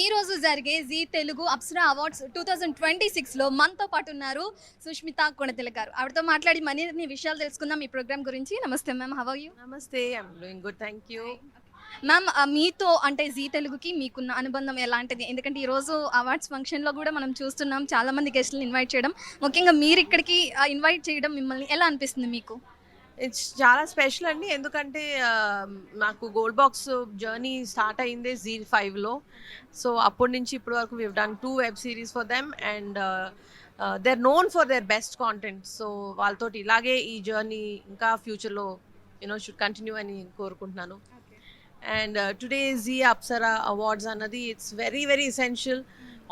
ఈ రోజు జరిగే జీ తెలుగు అప్సరా అవార్డ్స్ 2026లో మనతో పాటు ఉన్నారు సుష్మిత కొణితెల గారు. ఆవిడతో మాట్లాడి మరిన్ని విషయాలు తెలుసుకుందాం ఈ ప్రోగ్రామ్ గురించి. నమస్తే ma'am, how are you? Namaste, I'm doing good, thank you. Ma'am, మీతో అంటే జీ తెలుగుకి మీకున్న అనుబంధం ఎలాంటిది? ఎందుకంటే ఈరోజు అవార్డ్స్ ఫంక్షన్లో కూడా మనం చూస్తున్నాం చాలా మంది గెస్టులను ఇన్వైట్ చేయడం, ముఖ్యంగా మీరు ఇక్కడికి ఇన్వైట్ చేయడం మిమ్మల్ని ఎలా అనిపిస్తుంది మీకు? ఇట్స్ చాలా స్పెషల్ అండి, ఎందుకంటే నాకు గోల్డ్ బాక్స్ జర్నీ స్టార్ట్ అయిందే Z5లో. సో అప్పటి నుంచి ఇప్పటి వరకు we done 2 web series for them and they are known for their best content. So వాళ్ళతోటి ఇలాగే ఈ జర్నీ ఇంకా ఫ్యూచర్లో షుడ్ కంటిన్యూ అని కోరుకుంటున్నాను. And today Zee Apsara Awards అన్నది it's very very essential.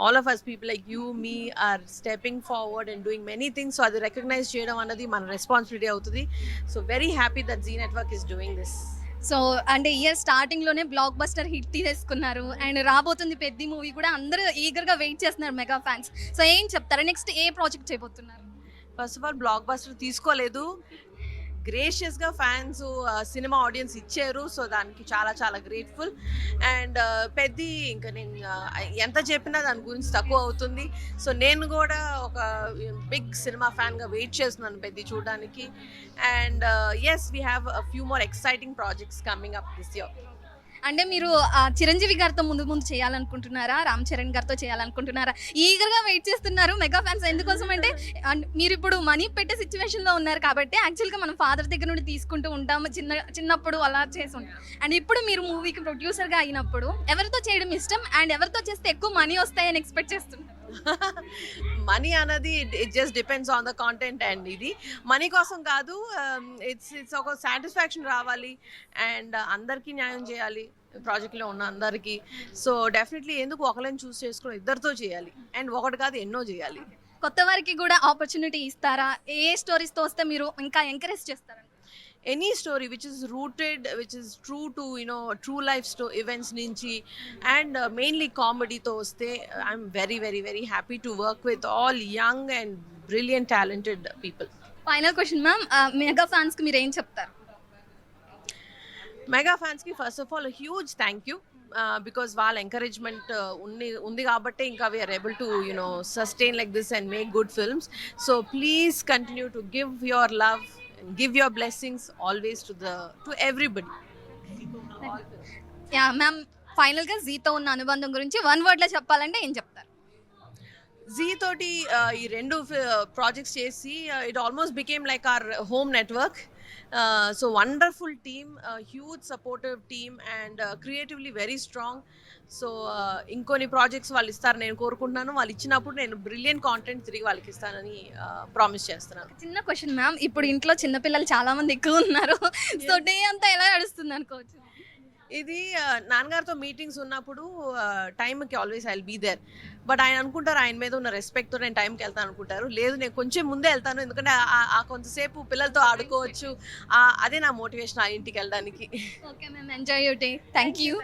All of us people like you, me are stepping forward and doing many things. So అది recognize చేయడం అన్నది మన రెస్పాన్సిబిలిటీ అవుతుంది. So very happy that Zee Network is doing this. So అంటే year స్టార్టింగ్లోనే block buster hit తీసేసుకున్నారు and రాబోతుంది పెద్ద మూవీ కూడా, అందరూ ఈగర్గా వెయిట్ చేస్తున్నారు మెగా ఫ్యాన్స్. సో ఏం చెప్తారా, నెక్స్ట్ ఏ ప్రాజెక్ట్ చేయబోతున్నారు? First of all block buster తీసుకోలేదు, గ్రేషియస్గా ఫ్యాన్స్ సినిమా ఆడియన్స్ ఇచ్చారు. సో దానికి చాలా చాలా గ్రేట్ఫుల్. అండ్ పెద్ద ఇంకా నేను ఎంత చెప్పినా దాని గురించి తక్కువ అవుతుంది. సో నేను కూడా ఒక బిగ్ సినిమా ఫ్యాన్గా వెయిట్ చేస్తున్నాను పెద్ద చూడడానికి. And yes, we have a few more exciting projects coming up this year. అంటే మీరు చిరంజీవి గారితో ముందు చేయాలనుకుంటున్నారా, రామ్ చరణ్ గారితో చేయాలనుకుంటున్నారా? ఈగర్గా వెయిట్ చేస్తున్నారు మెగా ఫ్యాన్స్. ఎందుకోసం అంటే మీరు ఇప్పుడు మనీ పెట్టే సిచ్యువేషన్లో ఉన్నారు కాబట్టి యాక్చువల్గా మనం ఫాదర్ దగ్గర నుండి తీసుకుంటూ ఉంటాము, చిన్నప్పుడు అలా చేసి ఉంటాం. అండ్ ఇప్పుడు మీరు మూవీకి ప్రొడ్యూసర్గా అయినప్పుడు ఎవరితో చేయడం ఇష్టం అండ్ ఎవరితో చేస్తే ఎక్కువ మనీ వస్తాయని ఎక్స్పెక్ట్ చేస్తున్నారు? మనీ అన్నది it just depends on the content. And ఇది మనీ కోసం కాదు, ఇట్స్ ఒక సాటిస్ఫాక్షన్ రావాలి అండ్ అందరికీ న్యాయం చేయాలి ప్రాజెక్ట్లో ఉన్న అందరికీ. సో డెఫినెట్లీ ఎందుకు ఒకరిని చూస్ చేసుకుని ఇద్దరితో చేయాలి అండ్ ఒకటి కాదు ఎన్నో చేయాలి. కొత్త వారికి కూడా ఆపర్చునిటీ ఇస్తారా? ఏ స్టోరీస్తో వస్తే మీరు ఇంకా ఎంకరేజ్ చేస్తారా? Any story which is rooted, which is true to true life events nunchi and mainly comedy tho vaste, I'm very very very happy to work with all young and brilliant talented people. Final question ma'am, mega fans కి మీరు ఏం చెప్తారు? Mega fans కి first of all huge thank you, because వాళ్ళ encouragement ఉంది కాబట్టి ఇంకా we are able to sustain like this and make good films. So please continue to give your love and give your blessings always to everybody. Ya ma'am, final గా జీతో ఉన్న అనుబంధం గురించి one word లో చెప్పాలంటే ఏం చెప్తారు? జీ తోటి ఈ రెండు ప్రాజెక్ట్స్ చేసి it almost became like our home network. So wonderful team, huge supportive team and creatively very strong. So ఇంకొన్ని ప్రాజెక్ట్స్ వాళ్ళు ఇస్తారు నేను కోరుకుంటున్నాను. వాళ్ళు ఇచ్చినప్పుడు నేను బ్రిలియంట్ కాంటెంట్ తిరిగి వాళ్ళకి ఇస్తానని ప్రామిస్ చేస్తున్నాను. చిన్న క్వశ్చన్ మ్యామ్, ఇప్పుడు ఇంట్లో చిన్నపిల్లలు చాలా మంది ఎక్కువ ఉన్నారు, సో డే అంతా ఎలా నడుస్తుంది అనుకోవచ్చు? ఇది నాన్నగారితో మీటింగ్స్ ఉన్నప్పుడు టైంకి always I will be there. But ఆయన అనుకుంటారు ఆయన మీద ఉన్న రెస్పెక్ట్తో నేను టైంకి వెళ్తాను అనుకుంటారు. లేదు, నేను కొంచెం ముందే వెళ్తాను, ఎందుకంటే ఆ కొంతసేపు పిల్లలతో ఆడుకోవచ్చు. అదే నా మోటివేషన్ ఆ ఇంటికి వెళ్ళడానికి. Okay ma'am, enjoy your day. Thank you.